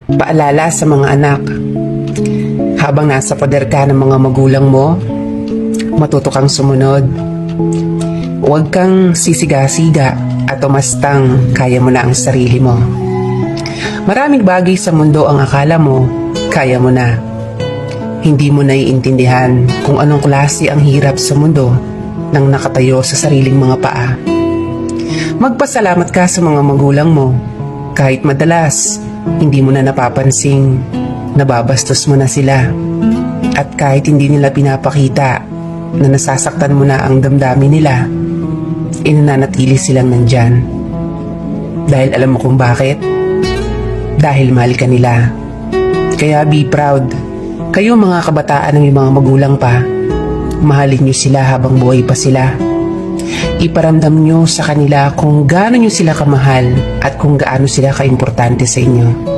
Paalala sa mga anak, habang nasa pader ka ng mga magulang mo, matuto kang sumunod. Huwag kang sisiga-siga at umastang kaya mo na ang sarili mo. Maraming bagay sa mundo ang akala mo, kaya mo na. Hindi mo naiintindihan kung anong klase ang hirap sa mundo nang nakatayo sa sariling mga paa. Magpasalamat ka sa mga magulang mo, kahit madalas hindi mo na napapansing nababastos mo na sila. At kahit hindi nila pinapakita na nasasaktan mo na ang damdamin nila, inananatili silang nandyan. Dahil alam mo kung bakit? Dahil mahal ka nila. Kaya be proud. Kayo mga kabataan ng mga magulang pa, mahalin nyo sila habang buhay pa sila. Iparamdam nyo sa kanila kung gaano nyo sila kamahal at kung gaano sila kaimportante sa inyo.